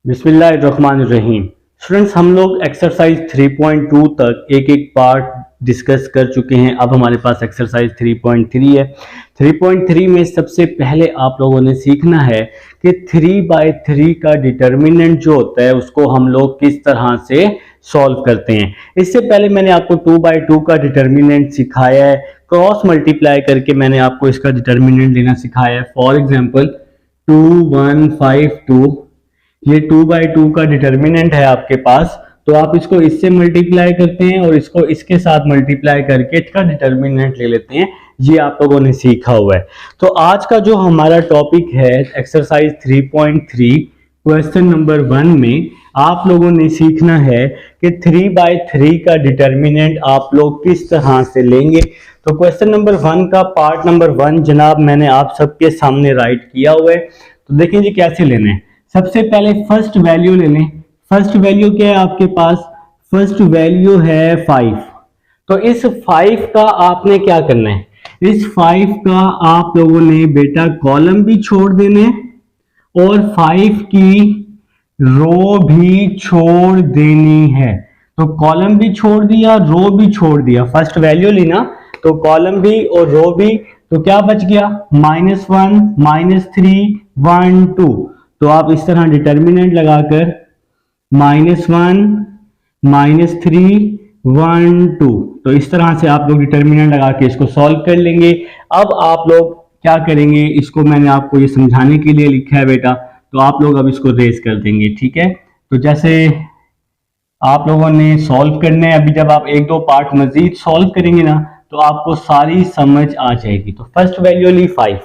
बिस्मिल्लाहिर्रहमानिर्रहीम। स्टूडेंट्स, हम लोग एक्सरसाइज 3.2 तक एक एक पार्ट डिस्कस कर चुके हैं। अब हमारे पास एक्सरसाइज 3.3 है। 3.3 में सबसे पहले आप लोगों ने सीखना है कि 3/3 का डिटर्मिनेंट जो होता है उसको हम लोग किस तरह से सॉल्व करते हैं। इससे पहले मैंने आपको 2/2 का डिटर्मिनेंट सिखाया है। क्रॉस मल्टीप्लाई करके मैंने आपको इसका डिटर्मिनेंट लेना सिखाया है। फॉर एग्जाम्पल 2152, ये 2/2 का डिटर्मिनेंट है आपके पास, तो आप इसको इससे मल्टीप्लाई करते हैं और इसको इसके साथ मल्टीप्लाई करके इसका डिटर्मिनेंट ले लेते हैं। ये आप लोगों ने सीखा हुआ है। तो आज का जो हमारा टॉपिक है एक्सरसाइज 3.3 क्वेश्चन नंबर 1 में आप लोगों ने सीखना है कि 3/3 का डिटर्मिनेंट आप लोग किस तरह से लेंगे। तो क्वेश्चन नंबर 1 का पार्ट नंबर 1 जनाब मैंने आप सबके सामने राइट किया हुआ है। तो देखें जी कैसे लेना है। सबसे पहले फर्स्ट वैल्यू ले लें। फर्स्ट वैल्यू क्या है आपके पास? फर्स्ट वैल्यू है 5। तो इस 5 का आपने क्या करना है? इस 5 का आप लोगों ने बेटा कॉलम भी छोड़ देने और 5 की रो भी छोड़ देनी है। तो कॉलम भी छोड़ दिया, रो भी छोड़ दिया। फर्स्ट वैल्यू ली ना, तो कॉलम भी और रो भी, तो क्या बच गया? -1 -3 1 2। तो आप इस तरह डिटर्मिनेंट लगाकर -1 -3 1 2, तो इस तरह से आप लोग डिटर्मिनेंट लगा के इसको सॉल्व कर लेंगे। अब आप लोग क्या करेंगे, इसको मैंने आपको ये समझाने के लिए लिखा है बेटा, तो आप लोग अब इसको रेज कर देंगे। ठीक है, तो जैसे आप लोगों ने सॉल्व करना है, अभी जब आप एक दो पार्ट मजीद सॉल्व करेंगे ना तो आपको सारी समझ आ जाएगी। तो फर्स्ट वैल्यू ली 5,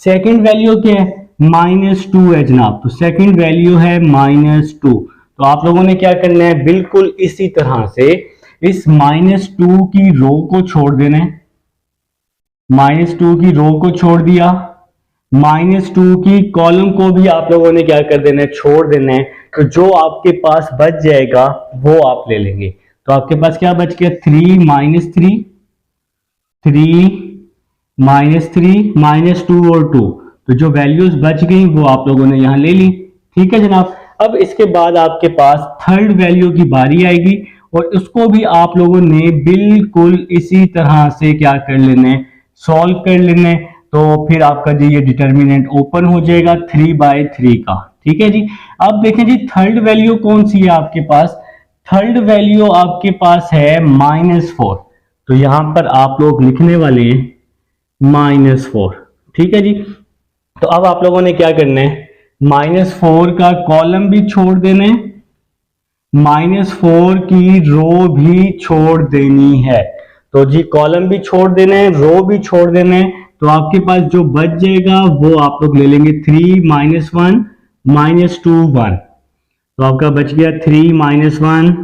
सेकंड वैल्यू क्या है? -2 है जनाब। तो सेकंड वैल्यू है -2। तो आप लोगों ने क्या करना है, बिल्कुल इसी तरह से इस -2 की रो को छोड़ देना है। -2 की रो को छोड़ दिया, -2 की कॉलम को भी आप लोगों ने क्या कर देना है? छोड़ देना है। तो जो आपके पास बच जाएगा वो आप ले लेंगे। तो आपके पास क्या बच गया? 3 -3 3 -3 -2 और 2। तो जो वैल्यूज बच गई वो आप लोगों ने यहां ले ली। ठीक है जनाब। अब इसके बाद आपके पास थर्ड वैल्यू की बारी आएगी और उसको भी आप लोगों ने बिल्कुल इसी तरह से क्या कर लेना है? सॉल्व कर लेना है। तो फिर आपका जी ये डिटर्मिनेंट ओपन हो जाएगा 3/3 का। ठीक है जी। अब देखें जी थर्ड वैल्यू कौन सी है आपके पास? थर्ड वैल्यू आपके पास है -4। तो यहां पर आप लोग लिखने वाले हैं -4। ठीक है जी। तो अब आप लोगों ने क्या करना है? -4 का कॉलम भी छोड़ देना है, -4 की रो भी छोड़ देनी है। तो जी कॉलम भी छोड़ देना है, रो भी छोड़ देना है। तो आपके पास जो बच जाएगा वो आप लोग ले लेंगे 3 -1 -2 1। तो आपका बच गया 3 -1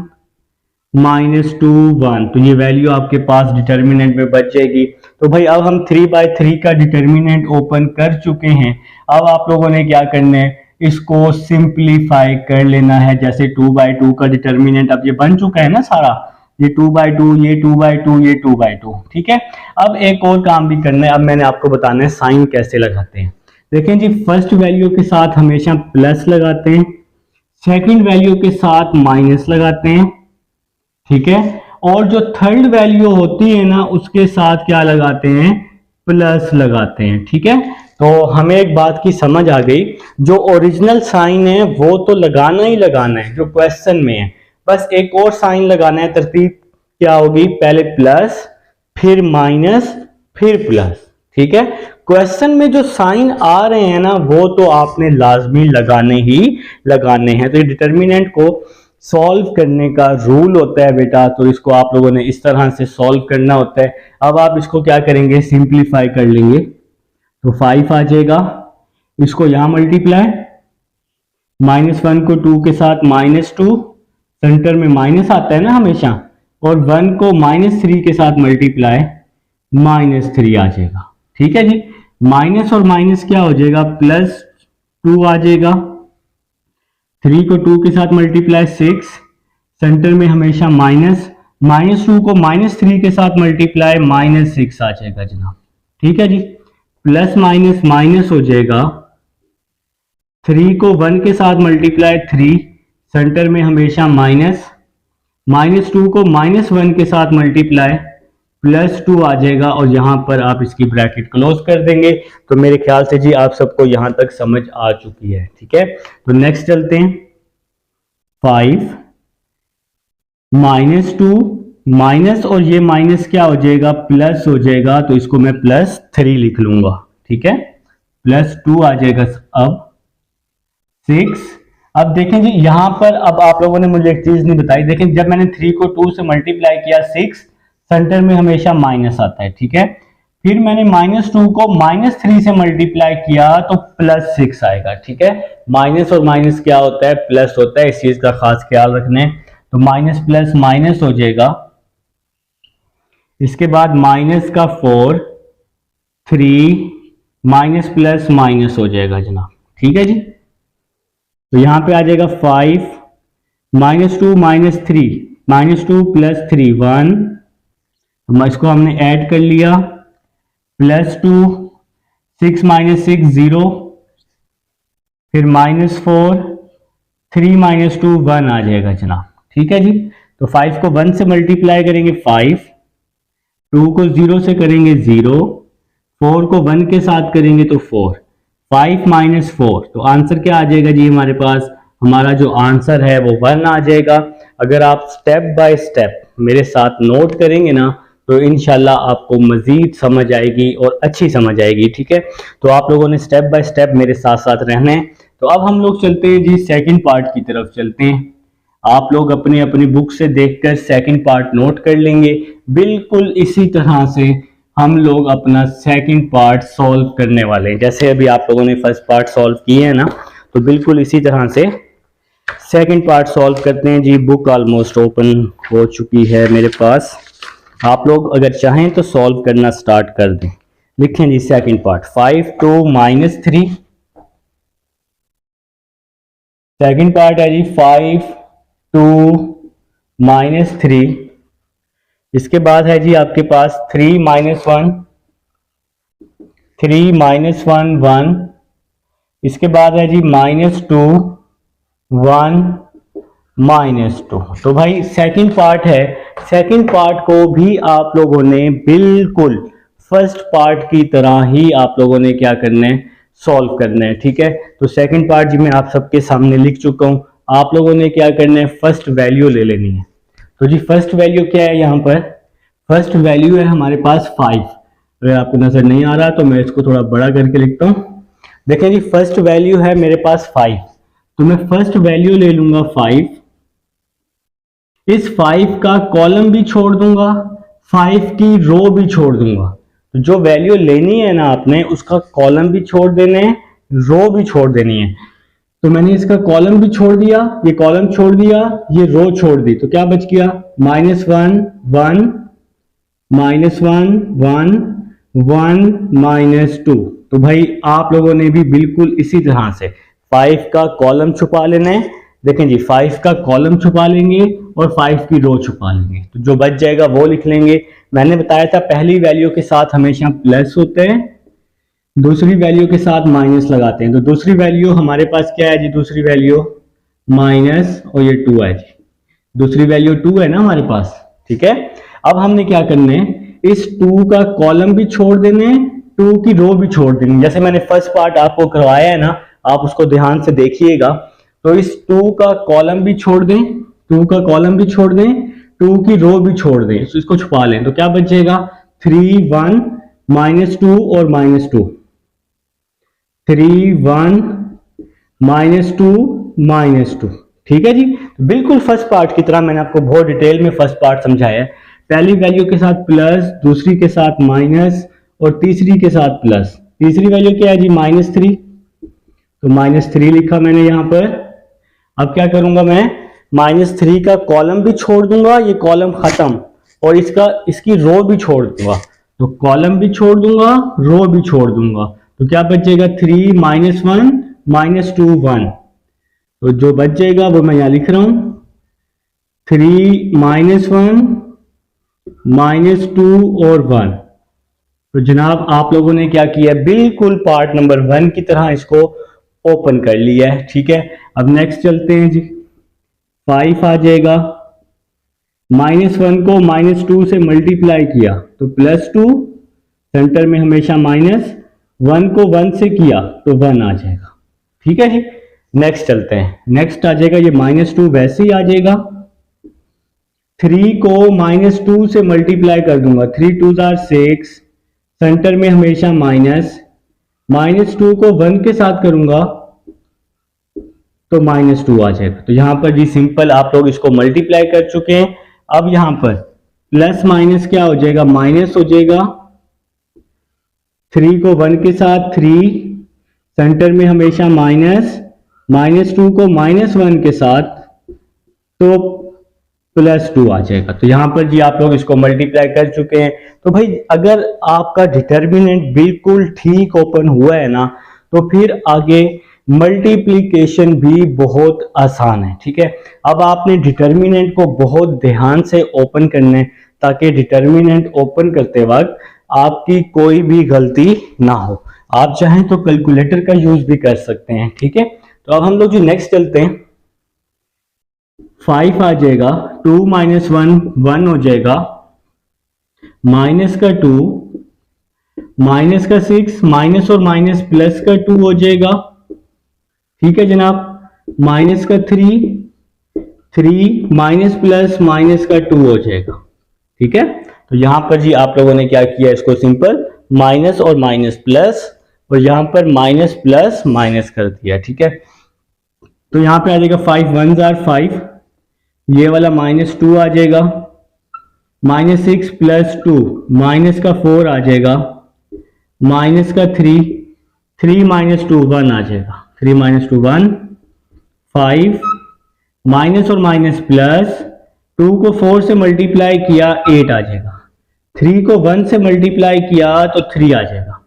-2 1। तो ये वैल्यू आपके पास डिटर्मिनेंट में बच जाएगी। तो भाई अब हम 3/3 का डिटर्मिनेंट ओपन कर चुके हैं। अब आप लोगों ने क्या करना है? इसको सिंप्लीफाई कर लेना है। जैसे 2/2 का डिटर्मिनेंट अब ये बन चुका है ना सारा, ये 2/2, ये 2/2, ये 2/2। ठीक है। अब एक और काम भी करना है। अब मैंने आपको बताना है साइन कैसे लगाते हैं। देखें जी फर्स्ट वैल्यू के साथ हमेशा प्लस लगाते हैं, सेकंड वैल्यू के साथ माइनस लगाते हैं। ठीक है। और जो थर्ड वैल्यू होती है ना उसके साथ क्या लगाते हैं? प्लस लगाते हैं। ठीक है। तो हमें एक बात की समझ आ गई, जो ओरिजिनल साइन है वो तो लगाना ही लगाना है जो क्वेश्चन में है। बस एक और साइन लगाना है। तरतीब क्या होगी? पहले प्लस, फिर माइनस, फिर प्लस। ठीक है। क्वेश्चन में जो साइन आ रहे हैं ना वो तो आपने लाजमी लगाने ही लगाने हैं। तो डिटर्मिनेंट को सॉल्व करने का रूल होता है बेटा, तो इसको आप लोगों ने इस तरह से सॉल्व करना होता है। अब आप इसको क्या करेंगे? सिंप्लीफाई कर लेंगे। तो 5 आ जाएगा, इसको यहां मल्टीप्लाई, -1 को 2 के साथ -2, सेंटर में माइनस आता है ना हमेशा, और 1 को -3 के साथ मल्टीप्लाई, -3 आ जाएगा। ठीक है जी। माइनस और माइनस क्या हो जाएगा? +2 आ जाएगा। 3 को 2 के साथ मल्टीप्लाई 6, सेंटर में हमेशा माइनस, -2 को -3 के साथ मल्टीप्लाई -6 आ जाएगा जनाब। ठीक है जी। प्लस माइनस माइनस हो जाएगा, 3 को 1 के साथ मल्टीप्लाई 3, सेंटर में हमेशा माइनस, -2 को -1 के साथ मल्टीप्लाई +2 आ जाएगा और यहां पर आप इसकी ब्रैकेट क्लोज कर देंगे। तो मेरे ख्याल से जी आप सबको यहां तक समझ आ चुकी है, ठीक है। तो नेक्स्ट चलते हैं। 5 -2 माइनस और ये माइनस क्या हो जाएगा, प्लस हो जाएगा, तो इसको मैं +3 लिख लूंगा, ठीक है। +2 आ जाएगा। अब 6, अब देखें जी यहां पर अब आप लोगों ने मुझे एक चीज नहीं बताई। देखें जब मैंने 3 को 2 से मल्टीप्लाई किया, 6 सेंटर में हमेशा माइनस आता है, ठीक है। फिर मैंने -2 को -3 से मल्टीप्लाई किया तो +6 आएगा, ठीक है। माइनस और माइनस क्या होता है, प्लस होता है, इस चीज का खास ख्याल रखने। तो माइनस प्लस माइनस हो जाएगा। इसके बाद माइनस का 4, 3 माइनस प्लस माइनस हो जाएगा जनाब, ठीक है जी। तो यहां पे आ जाएगा 5 -2 -3, -2 + 3 1, इसको हमने ऐड कर लिया, +2 6 - 6 0, फिर -4 3 - 2 1 आ जाएगा जनाब, ठीक है जी। तो 5 को 1 से मल्टीप्लाई करेंगे 5, 2 को 0 से करेंगे 0, 4 को 1 के साथ करेंगे तो 4, 5 - 4, तो आंसर क्या आ जाएगा जी हमारे पास, हमारा जो आंसर है वो 1 आ जाएगा। अगर आप स्टेप बाय स्टेप मेरे साथ नोट करेंगे ना तो इंशाल्लाह आपको मजीद समझ आएगी और अच्छी समझ आएगी, ठीक है। तो आप लोगों ने स्टेप बाय स्टेप मेरे साथ साथ रहना है। तो अब हम लोग चलते हैं जी सेकंड पार्ट की तरफ चलते हैं। आप लोग अपनी अपनी बुक से देखकर सेकंड पार्ट नोट कर लेंगे। बिल्कुल इसी तरह से हम लोग अपना सेकंड पार्ट सॉल्व करने वाले हैं। जैसे अभी आप लोगों ने फर्स्ट पार्ट सॉल्व किए है ना, तो बिल्कुल इसी तरह से सेकंड पार्ट सॉल्व करते हैं जी। बुक ऑलमोस्ट ओपन हो चुकी है मेरे पास। आप लोग अगर चाहें तो सॉल्व करना स्टार्ट कर दें। लिखें जी सेकंड पार्ट, 5 2 -3। सेकंड पार्ट है जी 5 2 -3। इसके बाद है जी आपके पास 3 - 1, 3 - 1 1। इसके बाद है जी -2 1 -2। तो भाई सेकंड पार्ट है, सेकंड पार्ट को भी आप लोगों ने बिल्कुल फर्स्ट पार्ट की तरह ही आप लोगों ने क्या करना है, सॉल्व करना है, ठीक है। तो सेकंड पार्ट जी मैं आप सबके सामने लिख चुका हूं। आप लोगों ने क्या करना है, फर्स्ट वैल्यू ले लेनी है। तो जी फर्स्ट वैल्यू क्या है, यहां पर फर्स्ट वैल्यू है हमारे पास 5। अगर आपको नजर नहीं आ रहा तो मैं इसको थोड़ा बड़ा करके लिखता हूं। देखें जी फर्स्ट वैल्यू है मेरे पास 5, तो मैं फर्स्ट वैल्यू ले लूंगा 5। इस 5 का कॉलम भी छोड़ दूंगा, 5 की रो भी छोड़ दूंगा। तो जो वैल्यू लेनी है ना आपने, उसका कॉलम भी छोड़ देने हैं, रो भी छोड़ देनी है। तो मैंने इसका कॉलम भी छोड़ दिया, ये कॉलम छोड़ दिया, ये रो छोड़ दी, तो क्या बच गया, -1 1 -1 1 -2। तो भाई आप लोगों ने भी बिल्कुल इसी तरह से 5 का कॉलम छुपा लेना है। देखें जी 5 का कॉलम छुपा लेंगे और 5 की रो छुपा लेंगे, तो जो बच जाएगा वो लिख लेंगे। मैंने बताया था पहली वैल्यू के साथ हमेशा प्लस होते हैं, दूसरी वैल्यू के साथ माइनस लगाते हैं। तो दूसरी वैल्यू हमारे पास क्या है जी, दूसरी वैल्यू माइनस और ये 2 है जी, दूसरी वैल्यू 2 है ना हमारे पास, ठीक है। अब हमने क्या करना है, इस 2 का कॉलम भी छोड़ देने, 2 की रो भी छोड़ देनी। जैसे मैंने फर्स्ट पार्ट आपको करवाया है ना, आप उसको ध्यान से देखिएगा। तो इस 2 का कॉलम भी छोड़ दें, 2 का कॉलम भी छोड़ दें, 2 की रो भी छोड़ दें, तो इसको छुपा लें। तो क्या बचेगा, 3 1 -2 और -2, 3 1 -2 -2, ठीक है जी। बिल्कुल फर्स्ट पार्ट की तरह मैंने आपको बहुत डिटेल में फर्स्ट पार्ट समझाया है। पहली वैल्यू के साथ प्लस, दूसरी के साथ माइनस और तीसरी के साथ प्लस। तीसरी वैल्यू क्या है जी, -3, तो -3 लिखा मैंने यहां पर। अब क्या करूंगा मैं, -3 का कॉलम भी छोड़ दूंगा, ये कॉलम खत्म, और इसकी रो भी छोड़ दूंगा। तो कॉलम भी छोड़ दूंगा, रो भी छोड़ दूंगा, तो क्या बचेगा, 3 - 1 -2 1। तो जो बच जाएगा वो मैं यहां लिख रहा हूं, 3 - 1 -2 और 1। तो जनाब आप लोगों ने क्या किया, बिल्कुल पार्ट नंबर 1 की तरह इसको ओपन कर लिया है, ठीक है। अब नेक्स्ट चलते हैं जी, 5 आ जाएगा, -1 को -2 से मल्टीप्लाई किया तो +2, सेंटर में हमेशा -1 को 1 से किया तो 1 आ जाएगा, ठीक है जी। नेक्स्ट चलते हैं, नेक्स्ट आ जाएगा ये -2 वैसे ही आ जाएगा, 3 को -2 से मल्टीप्लाई कर दूंगा, 3 2 आर 6, सेंटर में हमेशा -2 को 1 के साथ करूंगा तो -2 आ जाएगा। तो यहां पर जी सिंपल आप लोग इसको मल्टीप्लाई कर चुके हैं। अब यहां पर प्लस माइनस क्या हो जाएगा, माइनस हो जाएगा, 3 को 1 के साथ 3, सेंटर में हमेशा -2 को -1 के साथ तो +2 आ जाएगा। तो यहां पर जी आप लोग इसको मल्टीप्लाई कर चुके हैं। तो भाई अगर आपका डिटर्मिनेंट बिल्कुल ठीक ओपन हुआ है ना, तो फिर आगे मल्टीप्लिकेशन भी बहुत आसान है, ठीक है। अब आपने डिटर्मिनेंट को बहुत ध्यान से ओपन करना है ताकि डिटर्मिनेंट ओपन करते वक्त आपकी कोई भी गलती ना हो। आप चाहें तो कैलकुलेटर का यूज भी कर सकते हैं, ठीक है। तो अब हम लोग जो नेक्स्ट चलते हैं, 5 आ जाएगा, 2 - 1 हो जाएगा, माइनस का 2, माइनस का 6, माइनस और माइनस प्लस का 2 हो जाएगा, ठीक है जनाब। माइनस का 3 माइनस प्लस माइनस का 2 हो जाएगा, ठीक है। तो यहां पर जी आप लोगों ने क्या किया, इसको सिंपल माइनस और माइनस प्लस और यहां पर माइनस प्लस माइनस कर दिया, ठीक है। तो यहां पे आ जाएगा 5 1 आर 5, ये वाला -2 आ जाएगा, -6 + 2 माइनस का 4 आ जाएगा, माइनस का 3 - 2 1 आ जाएगा, 3 - 2 1, 5 माइनस और माइनस प्लस, 2 को 4 से मल्टीप्लाई किया 8 आ जाएगा, 3 को 1 से मल्टीप्लाई किया तो 3 आ जाएगा,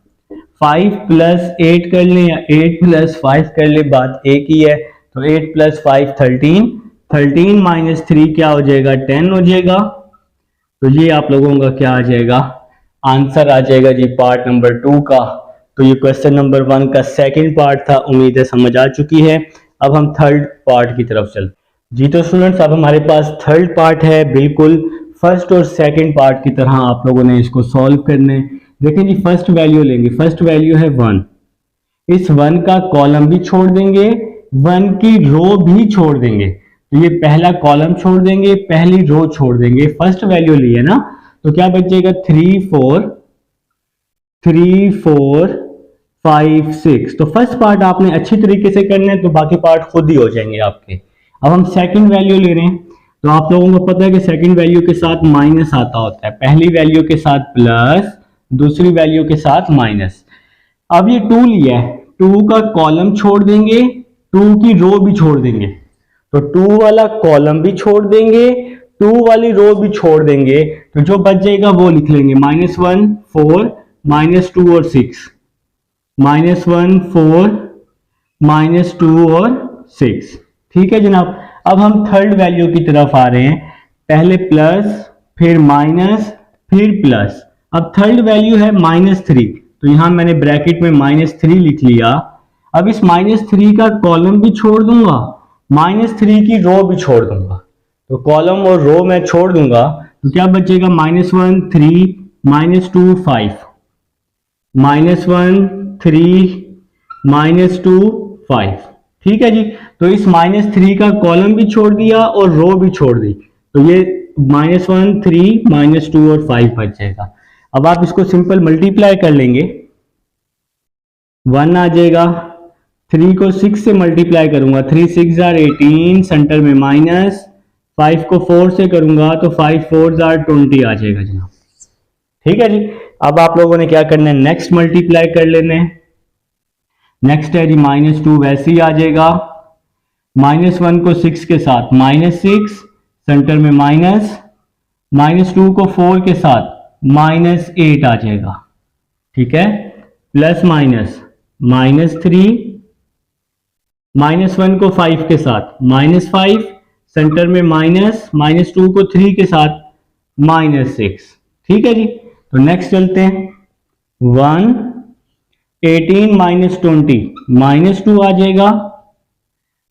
5 + 8 कर ले या 8 + 5 कर ले, बात एक ही है। तो 8 + 5 13, 13 - 3 क्या हो जाएगा, 10 हो जाएगा। तो ये आप लोगों का क्या आ जाएगा, आंसर आ जाएगा जी पार्ट नंबर 2 का। तो ये क्वेश्चन नंबर 1 का सेकंड पार्ट था, उम्मीद है समझ आ चुकी है। अब हम थर्ड पार्ट की तरफ चलते हैं जी। तो स्टूडेंट्स अब हमारे पास थर्ड पार्ट है, बिल्कुल फर्स्ट और सेकंड पार्ट की तरह आप लोगों ने इसको सॉल्व करने। देखें जी, फर्स्ट वैल्यू लेंगे, फर्स्ट वैल्यू है 1, इस 1 का कॉलम भी छोड़ देंगे, 1 की रो भी छोड़ देंगे। तो ये पहला कॉलम छोड़ देंगे, पहली रो छोड़ देंगे, फर्स्ट वैल्यू ली है ना, तो क्या बचेगा 3 4 5 6। तो फर्स्ट पार्ट आपने अच्छी तरीके से करना है, तो बाकी पार्ट खुद ही हो जाएंगे आपके। अब हम सेकंड वैल्यू ले रहे हैं, तो आप लोगों को पता है कि सेकंड वैल्यू के साथ माइनस आता होता है, पहली वैल्यू के साथ प्लस, दूसरी वैल्यू के साथ माइनस। अब ये 2 लिया है, 2 का कॉलम छोड़ देंगे, 2 की रो भी छोड़ देंगे, तो 2 वाला कॉलम भी छोड़ देंगे, 2 वाली रो भी छोड़ देंगे, तो जो बच जाएगा वो लिख लेंगे -1 4 -2 और 6, -1 4 -2 और 6, ठीक है जनाब। अब हम थर्ड वैल्यू की तरफ आ रहे हैं, पहले प्लस फिर माइनस फिर प्लस। अब थर्ड वैल्यू है -3, तो यहां मैंने ब्रैकेट में -3 लिख लिया। अब इस -3 का कॉलम भी छोड़ दूंगा, -3 की रो भी छोड़ दूंगा, तो कॉलम और रो मैं छोड़ दूंगा, तो क्या बचेगा -1 3 -2 5, -1 3 -2 5, ठीक है जी। तो इस -3 का कॉलम भी छोड़ दिया और रो भी छोड़ दी, तो ये -1 3 -2 और 5 बच जाएगा। अब आप इसको सिंपल मल्टीप्लाई कर लेंगे, 1 आ जाएगा, 3 को 6 से मल्टीप्लाई करूंगा, 3 6 आर 18, सेंटर में माइनस, 5 को 4 से करूंगा तो 5 4 आर 20 आ जाएगा जनाब, ठीक है जी। अब आप लोगों ने क्या करना है, नेक्स्ट मल्टीप्लाई कर लेने हैं। नेक्स्ट है जी -2 वैसे ही आ जाएगा, -1 को 6 के साथ -6, सेंटर में माइनस, -2 को 4 के साथ -8 आ जाएगा, ठीक है, प्लस माइनस -3, -1 को 5 के साथ -5, सेंटर में माइनस, -2 को 3 के साथ -6, ठीक है जी। तो नेक्स्ट चलते हैं, 1 18 - 20 -2 आ जाएगा,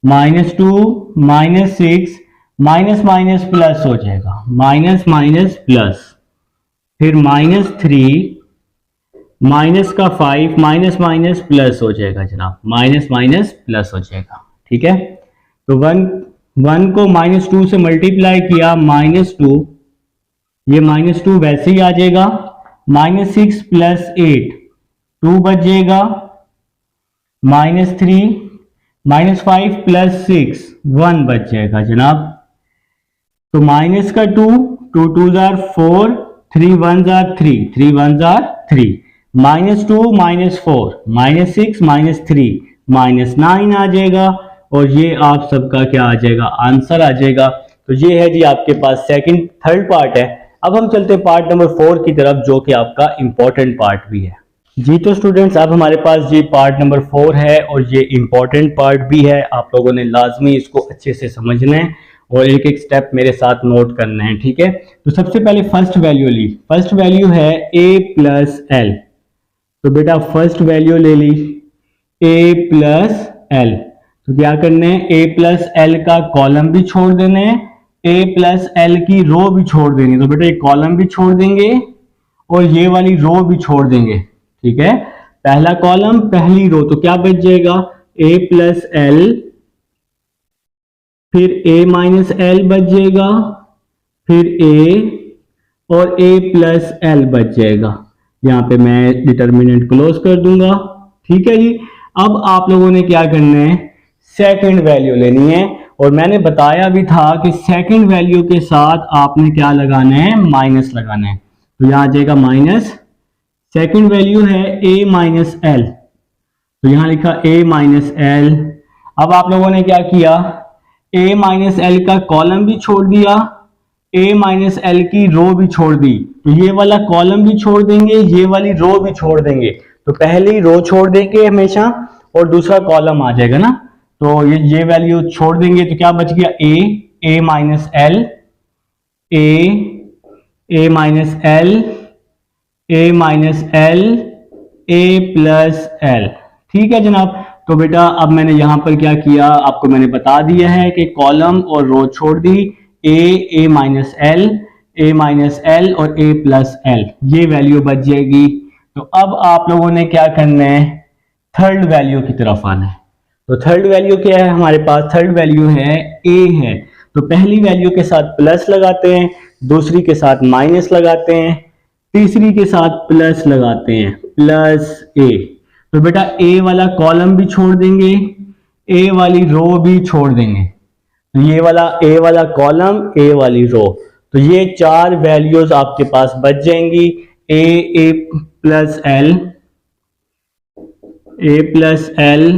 -2 -6 माइनस माइनस प्लस हो जाएगा, माइनस माइनस प्लस, फिर -3 माइनस का 5 माइनस माइनस प्लस हो जाएगा जनाब, माइनस माइनस प्लस हो जाएगा। ठीक है, तो 1 को -2 से मल्टीप्लाई किया, -2, ये -2 वैसे ही आ जाएगा, -6 प्लस 8 2 बच जाएगा, -3 -5 प्लस 6 1 बच जाएगा जनाब। तो माइनस का 2 2 2 जार 4 3 1 जार 3 3 1 जार 3, -2 -4 -6 -3 -9 आ जाएगा, और ये आप सबका क्या आ जाएगा, आंसर आ जाएगा। तो ये है जी आपके पास थर्ड पार्ट है। अब हम चलते हैं पार्ट नंबर 4 की तरफ, जो कि आपका इंपॉर्टेंट पार्ट भी है जी। तो स्टूडेंट्स, अब हमारे पास ये पार्ट नंबर 4 है और ये इंपॉर्टेंट पार्ट भी है। आप लोगों ने लाजमी इसको अच्छे से समझना है और एक एक स्टेप मेरे साथ नोट करना है। ठीक है, तो सबसे पहले फर्स्ट वैल्यू ली, फर्स्ट वैल्यू है a प्लस एल। तो बेटा फर्स्ट वैल्यू ले ली a प्लस एल, तो क्या करना है, a प्लस एल का कॉलम भी छोड़ देना है, a प्लस एल की रो भी छोड़ देनी। तो बेटा ये कॉलम भी छोड़ देंगे और ये वाली रो भी छोड़ देंगे। ठीक है, पहला कॉलम पहली रो, तो क्या बच जाएगा, a प्लस एल, फिर a माइनस एल बच जाएगा, फिर a और a प्लस एल बच जाएगा। यहां पे मैं डिटर्मिनेंट क्लोज कर दूंगा। ठीक है जी, अब आप लोगों ने क्या करना है, सेकंड वैल्यू लेनी है, और मैंने बताया भी था कि सेकंड वैल्यू के साथ आपने क्या लगाना है, माइनस लगाना है। तो यहां आ जाएगा माइनस, सेकंड वैल्यू है a माइनस एल, तो यहां लिखा a माइनस एल। अब आप लोगों ने क्या किया, a माइनस एल का कॉलम भी छोड़ दिया, a माइनस एल की रो भी छोड़ दी। तो ये वाला कॉलम भी छोड़ देंगे, ये वाली रो भी छोड़ देंगे। तो पहली रो छोड़ देंगे हमेशा और दूसरा कॉलम आ जाएगा ना, तो ये वैल्यू छोड़ देंगे। तो क्या बच गया, a minus L, a minus L, a minus L, a plus L. ठीक है जनाब, तो बेटा अब मैंने यहां पर क्या किया, आपको मैंने बता दिया है कि कॉलम और रो छोड़ दी, a minus L, a minus L और a प्लस एल, ये वैल्यू बच जाएगी। तो अब आप लोगों ने क्या करना है, थर्ड वैल्यू की तरफ आना है। तो थर्ड वैल्यू क्या है हमारे पास, थर्ड वैल्यू है a है। तो पहली वैल्यू के साथ प्लस लगाते हैं, दूसरी के साथ माइनस लगाते हैं, तीसरी के साथ प्लस लगाते हैं, प्लस a। तो बेटा a वाला कॉलम भी छोड़ देंगे, a वाली रो भी छोड़ देंगे। तो ये वाला a वाला कॉलम, a वाली रो, तो ये चार वैल्यूज आपके पास बच जाएंगी, a plus L, a plus L,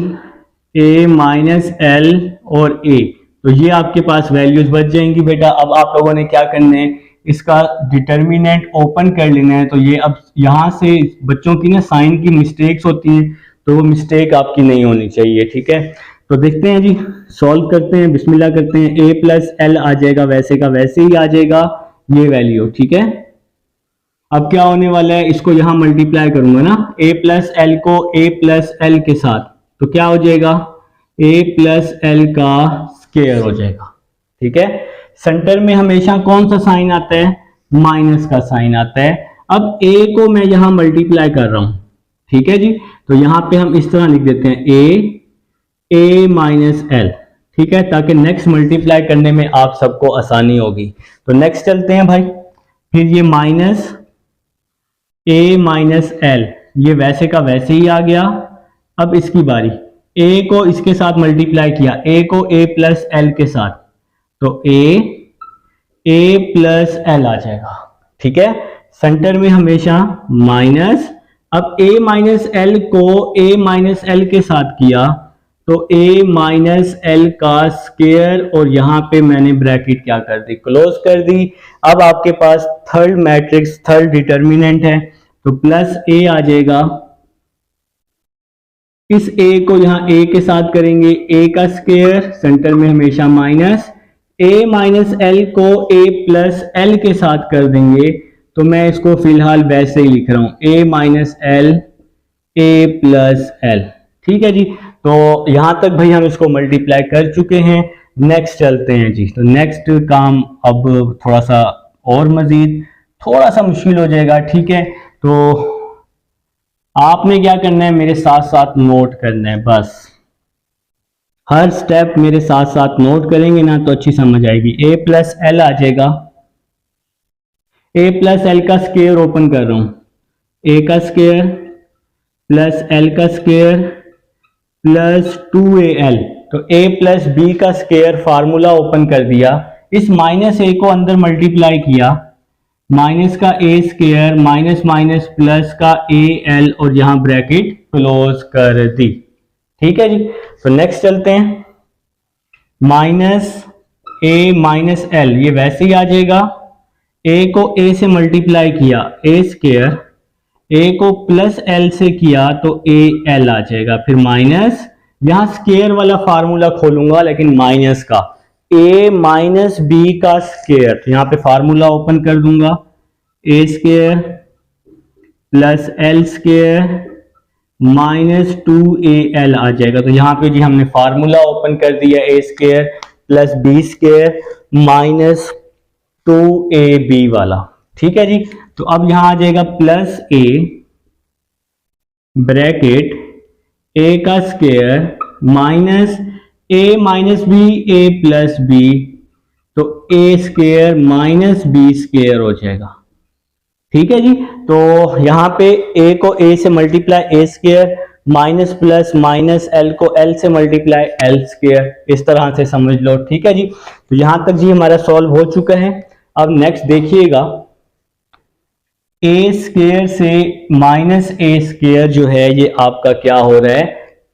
a minus L और a। तो ये आपके पास वैल्यूज बच जाएंगी बेटा। अब आप लोगों ने क्या करना है, इसका डिटर्मिनेंट ओपन कर लेना है। तो ये अब यहां से बच्चों की ना साइन की मिस्टेक्स होती हैं, तो वो मिस्टेक आपकी नहीं होनी चाहिए। ठीक है, तो देखते हैं जी, सॉल्व करते हैं, बिस्मिल्लाह करते हैं। a प्लस एल आ जाएगा, वैसे का वैसे ही आ जाएगा ये वैल्यू। ठीक है, अब क्या होने वाला है, इसको यहां मल्टीप्लाई करूंगा ना, a प्लस एल को a प्लस एल के साथ, तो क्या हो जाएगा, a प्लस एल का स्क्वायर हो जाएगा। ठीक है, सेंटर में हमेशा कौन सा साइन आता है, माइनस का साइन आता है। अब a को मैं यहां मल्टीप्लाई कर रहा हूं। ठीक है जी, तो यहां पे हम इस तरह लिख देते हैं a माइनस एल। ठीक है, ताकि नेक्स्ट मल्टीप्लाई करने में आप सबको आसानी होगी। तो नेक्स्ट चलते हैं भाई, फिर ये माइनस a माइनस एल, ये वैसे का वैसे ही आ गया। अब इसकी बारी, a को इसके साथ मल्टीप्लाई किया, a को a प्लस एल के साथ, तो a प्लस एल आ जाएगा। ठीक है, सेंटर में हमेशा माइनस। अब a माइनस एल को a माइनस एल के साथ किया, तो a माइनस एल का स्क्वायर, और यहां पे मैंने ब्रैकेट क्या कर दी, क्लोज कर दी। अब आपके पास थर्ड मैट्रिक्स, थर्ड डिटर्मिनेंट है, तो प्लस a आ जाएगा। इस a को यहां a के साथ करेंगे, a का स्क्वायर, सेंटर में हमेशा माइनस, a माइनस एल को a प्लस एल के साथ कर देंगे। तो मैं इसको फिलहाल वैसे ही लिख रहा हूं, a minus L, a plus L. ठीक है जी, तो यहां तक भाई हम इसको मल्टीप्लाई कर चुके हैं। नेक्स्ट चलते हैं जी। तो नेक्स्ट काम अब थोड़ा सा और मजीद थोड़ा सा मुश्किल हो जाएगा, ठीक है। तो आपने क्या करना है, मेरे साथ साथ नोट करना है, बस हर स्टेप मेरे साथ साथ नोट करेंगे ना तो अच्छी समझ आएगी। a प्लस एल आ जाएगा, a प्लस एल का स्क्वायर ओपन कर रहा हूं, a का स्क्वायर प्लस एल का स्क्वायर प्लस 2al। तो a प्लस बी का स्क्वायर फार्मूला ओपन कर दिया, इस माइनस a को अंदर मल्टीप्लाई किया, माइनस का a square minus minus plus का al और यहां ब्रैकेट क्लोज कर दी, ठीक है जी। तो नेक्स्ट चलते हैं, माइनस a माइनस एल, ये वैसे ही आ जाएगा, a को a से मल्टीप्लाई किया a स्क्वायर, a को प्लस l से किया तो al आ जाएगा, फिर माइनस, यहां स्क्वायर वाला फार्मूला खोलूंगा लेकिन माइनस का, a माइनस बी का स्क्वायर, तो यहां पे फार्मूला ओपन कर दूंगा, a square plus L square minus 2al आ जाएगा। तो यहां पे जी हमने फार्मूला ओपन कर दिया, a square plus B square minus 2ab वाला, ठीक है जी। तो अब यहां आ जाएगा प्लस a ब्रैकेट a का square minus a minus B a plus B, तो a square minus B square हो जाएगा, ठीक है जी। तो यहां पे a को a से multiply a square minus plus minus l को l से मल्टीप्लाई l स्क्वायर, इस तरह से समझ लो, ठीक है जी। तो यहां तक जी हमारा सॉल्व हो चुका है। अब नेक्स्ट देखिएगा, a स्क्वायर से माइनस a स्क्वायर जो है ये आपका क्या हो रहा है,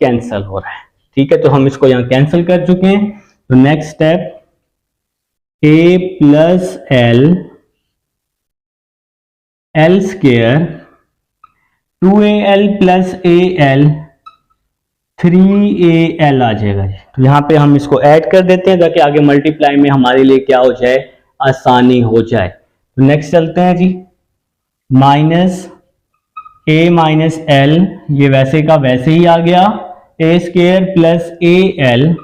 कैंसल हो रहा है, ठीक है। तो हम इसको यहां कैंसिल कर चुके हैं। तो next step, a plus L square 2al plus al 3al आ जाएगा जी। तो यहां पे हम इसको ऐड कर देते हैं ताकि आगे मल्टीप्लाई में हमारे लिए क्या हो जाए, आसानी हो जाए। तो नेक्स्ट चलते हैं जी, माइनस a माइनस एल, ये वैसे का वैसे ही आ गया, a square plus al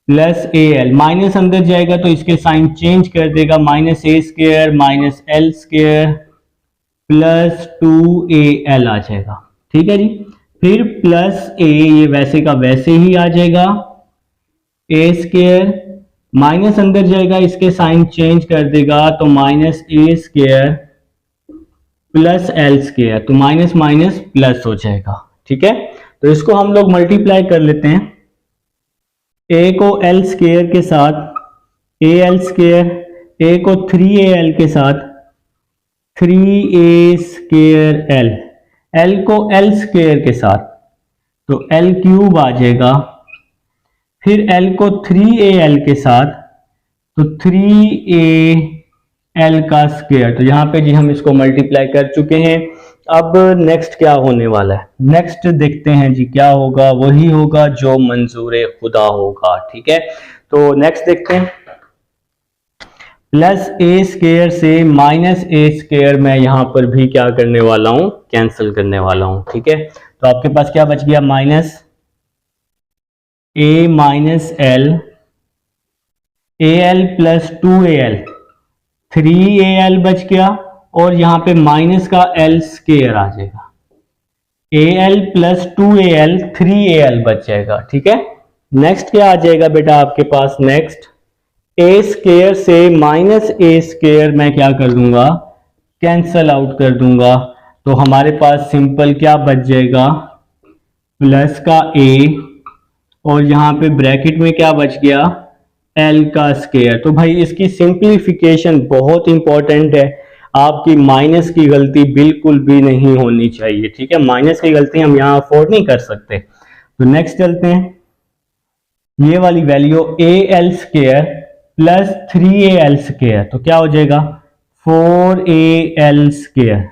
plus al, minus अंदर जाएगा तो इसके साइन चेंज कर देगा, minus a square minus L square plus 2al आ जाएगा, ठीक है जी। फिर प्लस a, ये वैसे का वैसे ही आ जाएगा, a स्क्वायर माइनस अंदर जाएगा, इसके साइन चेंज कर देगा तो minus a square plus L square, तो माइनस माइनस प्लस हो जाएगा, ठीक है। तो इसको हम लोग मल्टीप्लाई कर लेते हैं, a को l स्क्वायर के साथ al स्क्वायर, a को 3al के साथ 3a स्क्वायर l, l को l स्क्वायर के साथ तो l क्यूब आ जाएगा, फिर l को 3al के साथ तो 3al का स्क्वायर। तो यहां पे जी हम इसको मल्टीप्लाई कर चुके हैं। अब नेक्स्ट क्या होने वाला है, नेक्स्ट देखते हैं जी क्या होगा, वही होगा जो मंजूर खुदा होगा, ठीक है। तो नेक्स्ट देखते हैं, प्लस a स्क्वायर से माइनस a स्क्वायर मैं यहां पर भी क्या करने वाला हूं, कैंसिल करने वाला हूं, ठीक है। तो आपके पास क्या बच गया, minus a minus L, al plus 2al 3al बच गया, और यहां पे माइनस का l स्क्वायर आ जाएगा, al प्लस 2al 3al बच जाएगा, ठीक है। नेक्स्ट क्या आ जाएगा बेटा आपके पास, नेक्स्ट a स्क्वायर से माइनस a स्क्वायर मैं क्या कर दूंगा, कैंसल आउट कर दूंगा। तो हमारे पास सिंपल क्या बच जाएगा, प्लस का a और यहां पे ब्रैकेट में क्या बच गया, l का स्क्वायर। तो भाई इसकी सिंप्लीफिकेशन बहुत इंपॉर्टेंट है, आपकी माइनस की गलती बिल्कुल भी नहीं होनी चाहिए, ठीक है। माइनस की गलती हम यहां अफोर्ड नहीं कर सकते। तो नेक्स्ट चलते हैं, ये वाली value al square plus 3al square, तो क्या हो जाएगा 4al स्क्वायर,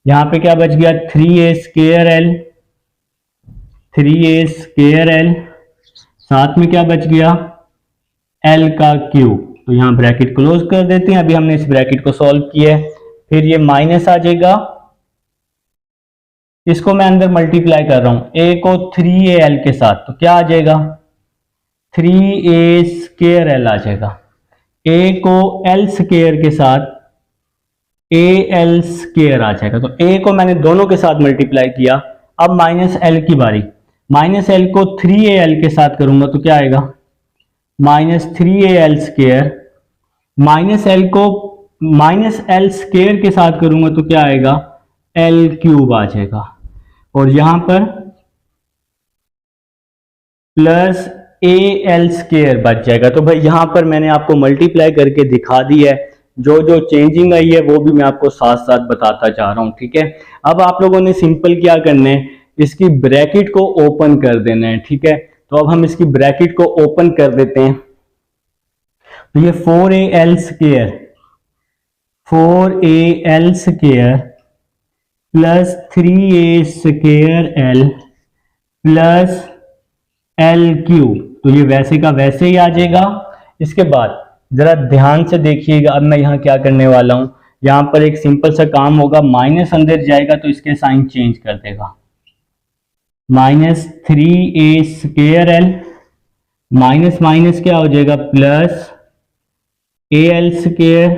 यहां पे क्या बच गया 3a square l, 3a square l, साथ में क्या बच गया l का क्यूब। तो यहां ब्रैकेट क्लोज कर देते हैं, अभी हमने इस ब्रैकेट को सॉल्व किया है, फिर ये माइनस आ जाएगा इसको मैं अंदर मल्टीप्लाई कर रहा हूं, a को 3al के साथ, तो क्या आ जाएगा 3a स्केयर l आ जाएगा। a को l स्केयर के साथ al स्केयर आ जाएगा। तो a को मैंने दोनों के साथ मल्टीप्लाई किया। अब माइनस l की बारी, माइनस l को 3al के साथ करूंगा तो क्या आएगा minus 3al square, minus l को माइनस l स्केयर के साथ करूंगा तो क्या आएगा l क्यूब आ जाएगा, और यहां पर प्लस al स्केयर बच जाएगा। तो भाई यहां पर मैंने आपको मल्टीप्लाई करके दिखा दी है, जो जो चेंजिंग आई है वो भी मैं आपको साथ साथ बताता जा रहा हूं, ठीक है। अब आप लोगों ने सिंपल क्या करना है, इसकी ब्रैकेट को ओपन कर देना है, ठीक है। तो अब हम इसकी ब्रैकेट को ओपन कर देते हैं। तो ये 4al square, 4al square plus 3a square l plus l cube, तो ये वैसे का वैसे ही आ जाएगा। इसके बाद जरा ध्यान से देखिएगा, अब मैं यहाँ क्या करने वाला हूं, यहाँ पर एक सिंपल सा काम होगा, माइनस अंदर जाएगा तो इसके साइन चेंज कर देगा, minus 3a square l minus minus क्या हो जाएगा plus al square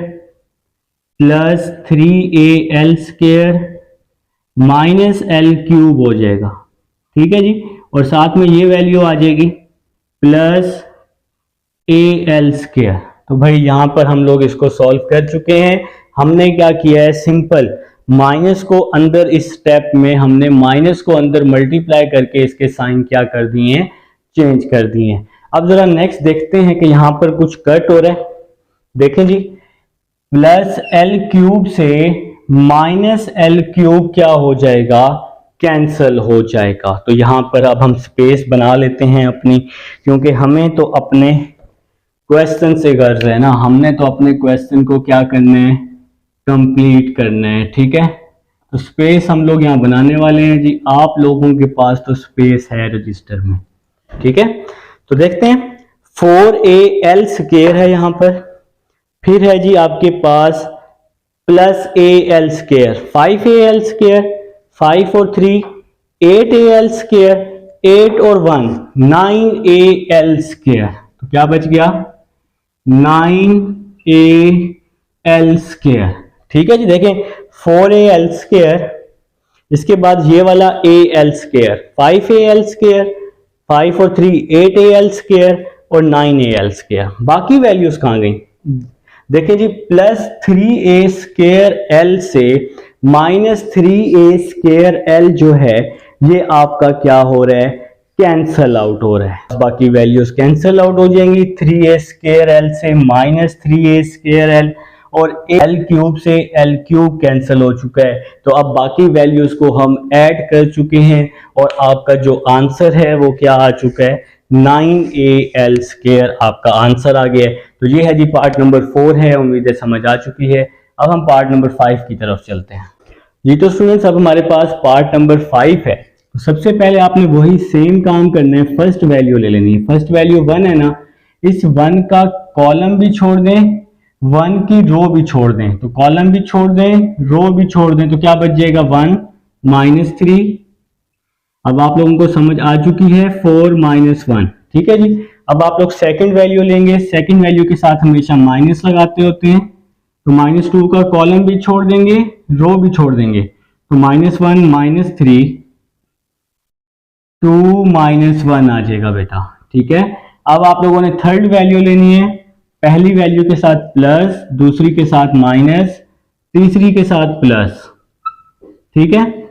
plus 3al square minus l cube हो जाएगा, ठीक है जी। और साथ में ये वैल्यू आ जाएगी प्लस al स्केयर। तो भाई यहां पर हम लोग इसको सॉल्व कर चुके हैं। हमने क्या किया है, सिंपल माइनस को अंदर, इस स्टेप में हमने माइनस को अंदर मल्टीप्लाई करके इसके साइन क्या कर दिए हैं, चेंज कर दिए हैं। अब जरा नेक्स्ट देखते हैं कि यहां पर कुछ कट हो रहा है। देखें जी, प्लस l क्यूब से माइनस l क्यूब क्या हो जाएगा, कैंसल हो जाएगा। तो यहां पर अब हम स्पेस बना लेते हैं अपनी, क्योंकि हमें तो अपने क्वेश्चन से गर्ज है ना, हमने तो अपने क्वेश्चन को क्या करना है, कंप्लीट करना है, ठीक है। तो स्पेस हम लोग यहाँ बनाने वाले हैं जी, आप लोगों के पास तो स्पेस है रजिस्टर में, ठीक है। तो देखते हैं 4al स्केयर है यहां पर, फिर है जी आपके पास plus al square, 5al square, 5 और 3 8al स्केयर, 8 और 1 9al स्केयर, तो क्या बच गया 9al स्केयर, ठीक है जी। देखें 4al स्केयर, इसके बाद ये वाला al स्केयर, 5al स्केयर, 5 और 3 8al स्केयर और 9al स्केयर। बाकी वैल्यूज कहां गई, देखिए जी, प्लस 3a स्केयर l से माइनस 3a स्केयर l जो है ये आपका क्या हो रहा है, कैंसल आउट हो रहा है। बाकी वैल्यूज कैंसल आउट हो जाएंगी, 3a स्केयर l से माइनस 3a स्केयर l और l क्यूब से l क्यूब कैंसल हो चुका है। तो अब बाकी वैल्यूज को हम ऐड कर चुके हैं और आपका जो आंसर है वो क्या आ चुका है, 9al स्केयर आपका आंसर आ गया है। तो ये है जी पार्ट नंबर 4 है, उम्मीद है समझ आ चुकी है। अब हम पार्ट नंबर 5 की तरफ चलते हैं जी। तो स्टूडेंट्स अब हमारे पास पार्ट नंबर 5 है। तो सबसे पहले आपने वही सेम काम करना है, फर्स्ट वैल्यू ले लेनी है। फर्स्ट वैल्यू 1 है ना, इस 1 का कॉलम भी छोड़ दें, 1 की रो भी छोड़ दें, तो कॉलम भी छोड़ दें, रो भी छोड़ दें, तो क्या बच जाएगा 1 माइनस 3। अब आप लोगों को समझ आ चुकी है 4 माइनस 1, ठीक है जी। अब आप लोग सेकंड वैल्यू लेंगे, सेकंड वैल्यू के साथ हमेशा माइनस लगाते होते हैं, तो माइनस 2 का कॉलम भी छोड़ देंगे, रो भी छोड़ देंगे, तो माइनस 1 माइनस 3 2 माइनस 1 आ जाएगा बेटा, ठीक है। अब आप लोगों ने थर्ड वैल्यू लेनी है, पहली वैल्यू के साथ प्लस, दूसरी के साथ माइनस, तीसरी के साथ प्लस, ठीक है।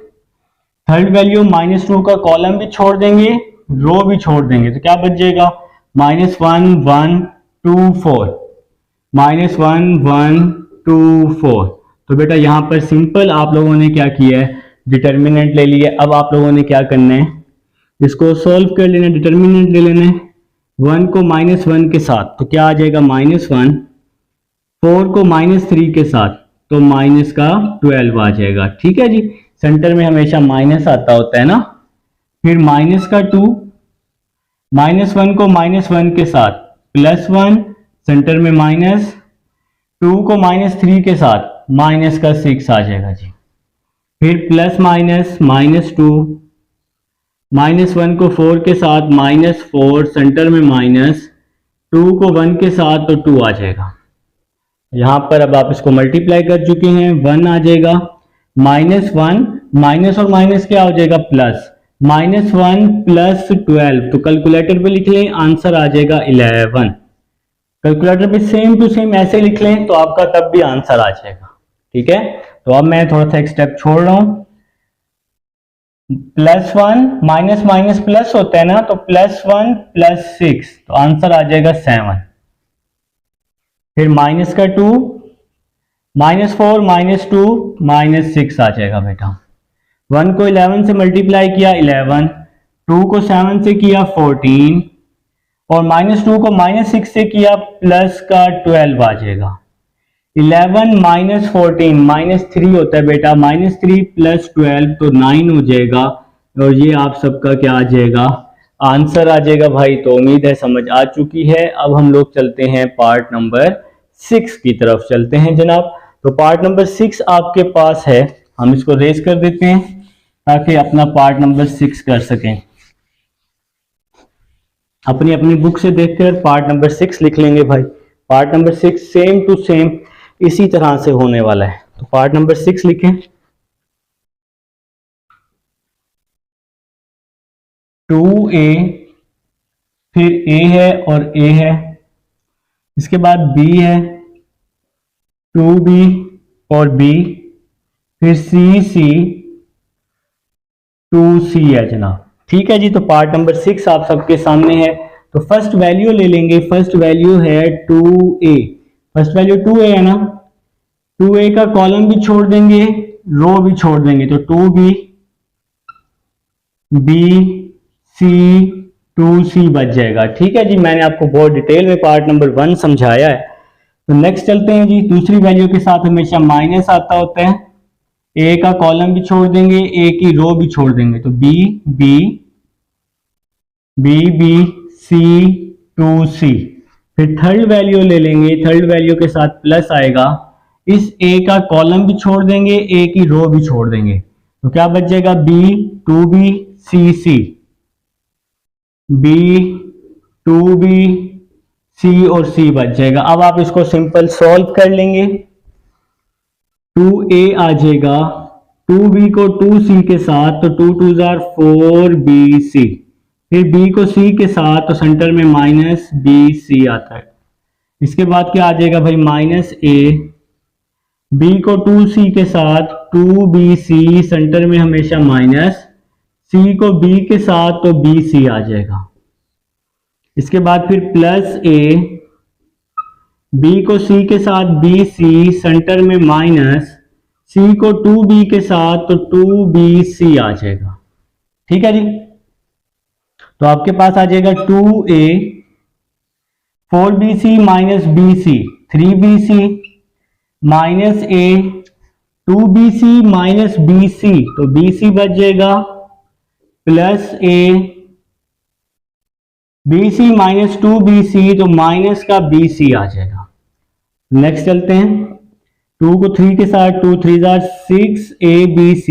थर्ड वैल्यू माइनस 2 का कॉलम भी छोड़ देंगे, रो भी छोड़ देंगे, तो क्या बच जाएगा माइनस 1 1 2 4 माइनस 1 1 2 4। तो बेटा यहां पर सिंपल आप लोगों ने क्या किया है, डिटर्मिनेंट ले लिया। अब आप लोगों ने क्या करना है, इसको सॉल्व कर लेना, डिटर्मिनेंट ले लेना है 1 को माइनस 1 के साथ, तो क्या आ जाएगा माइनस 1, 4 को माइनस 3 के साथ, तो माइनस का 12 आ जाएगा, ठीक है जी। सेंटर में हमेशा माइनस आता होता है ना। फिर माइनस का 2, माइनस 1 को माइनस 1 के साथ प्लस 1, सेंटर में माइनस, 2 को माइनस 3 के साथ माइनस का 6 आ जाएगा जी, फिर प्लस माइनस -2, -1 को 4 के साथ -4, सेंटर में माइनस, 2 को 1 के साथ तो 2 आ जाएगा। यहां पर अब आप इसको मल्टीप्लाई कर चुके हैं, 1 आ जाएगा, -1 माइनस और माइनस क्या हो जाएगा प्लस, -1 प्लस 12, तो कैलकुलेटर पे लिख लें, आंसर आ जाएगा 11। कैलकुलेटर पे सेम टू सेम ऐसे लिख लें तो आपका तब भी आंसर आ जाएगा। ठीक है, तो अब मैं थोड़ा सा एक स्टेप छोड़ रहा हूं, +1 माइनस माइनस प्लस होता है ना, तो +1 + 6, तो आंसर आ जाएगा 7। फिर माइनस का 2, -4 -2 -6 आ जाएगा बेटा। 1 को 11 से मल्टीप्लाई किया 11, 2 को 7 से किया 14, और -2 को -6 से किया प्लस का 12 आ जाएगा। 11 -14 -3 होता है बेटा, -3 + 12 तो 9 हो जाएगा, और ये आप सबका क्या आ जाएगा, आंसर आ जाएगा भाई। तो उम्मीद है समझ आ चुकी है। अब हम लोग चलते हैं पार्ट नंबर 6 की तरफ चलते हैं जनाब। तो पार्ट नंबर 6 आपके पास है, हम इसको रेज कर देते हैं ताकि अपना पार्ट नंबर 6 कर सकें। अपनी अपनी बुक से देखकर पार्ट नंबर 6 लिख लेंगे भाई। Part number 6 same to same इसी तरह से होने वाला है। तो पार्ट नंबर 6 लिखें, 2a, फिर a है और a है, इसके बाद b है, 2b और b, फिर c 2c है जनाब। ठीक है जी, तो पार्ट नंबर 6 आप सबके सामने है। तो फर्स्ट वैल्यू ले लेंगे, फर्स्ट वैल्यू है 2a, फर्स्ट वैल्यू 2a है ना, 2a का कॉलम भी छोड़ देंगे, रो भी छोड़ देंगे, तो 2b b c 2c बच जाएगा। ठीक है जी, मैंने आपको बहुत डिटेल में पार्ट नंबर 1 समझाया है। तो नेक्स्ट चलते हैं जी, दूसरी वैल्यू के साथ हमेशा माइनस आता होता है, ए का कॉलम भी छोड़ देंगे, ए की रो भी छोड़ देंगे, तो B B B B C 2c। फिर थर्ड वैल्यू ले लेंगे, थर्ड वैल्यू के साथ प्लस आएगा, इस ए का कॉलम भी छोड़ देंगे, ए की रो भी छोड़ देंगे, तो क्या बच जाएगा, बी 2b सी सी, बी 2b सी और सी बच जाएगा। अब आप इसको सिंपल सॉल्व कर लेंगे, 2a आ जाएगा, 2b को 2c के साथ तो 2 2 4bc, फिर b को c के साथ तो सेंटर में -bc आता है। इसके बाद क्या आ जाएगा भाई, -a, b को 2c के साथ 2bc, सेंटर में हमेशा माइनस, c को b के साथ तो bc आ जाएगा। इसके बाद फिर +a, b को c के साथ bc, सेंटर में माइनस, c को 2b के साथ तो 2bc आ जाएगा। ठीक है जी, तो आपके पास आ जाएगा 2a 4bc -bc 3bc, -a 2bc -bc, तो bc बच जाएगा, +a bc -2bc, तो माइनस का bc आ जाएगा। नेक्स्ट चलते हैं, 2 को 3 के साथ 2 3 6abc,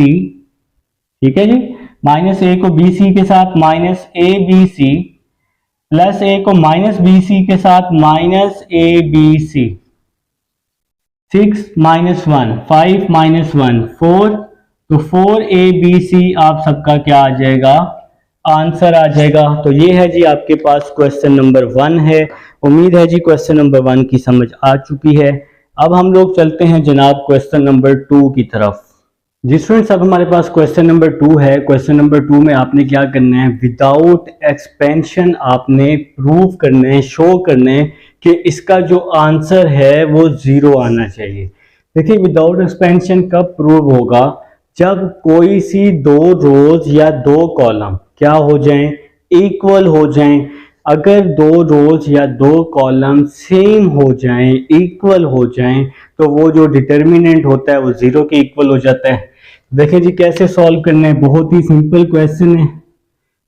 ठीक है जी, -a को bc के साथ -abc, +a को -bc के साथ -abc, 6 -1 5 -1 4, तो 4abc आप सबका क्या आ जाएगा, आंसर आ जाएगा। तो ये है जी आपके पास क्वेश्चन नंबर 1 है। उम्मीद है जी क्वेश्चन नंबर 1 की समझ आ चुकी है। अब हम लोग चलते हैं जनाब क्वेश्चन नंबर 2 की तरफ। जी स्टूडेंट्स, अब हमारे पास क्वेश्चन नंबर 2 है। क्वेश्चन नंबर 2 में आपने क्या करना है, विदाउट एक्सपेंशन आपने प्रूव करना है, शो करना है कि इसका जो आंसर है वो 0 आना चाहिए। देखिए, विदाउट एक्सपेंशन कब प्रूव होगा, जब कोई सी 2 रोज या 2 कॉलम क्या हो जाएं, इक्वल हो जाएं। अगर 2 रोज या 2 कॉलम सेम हो जाएं, इक्वल हो जाएं, तो वो जो डिटर्मिनेंट होता है वो 0 के इक्वल हो जाता है। देखिए जी कैसे सॉल्व करना है, बहुत ही सिंपल क्वेश्चन है,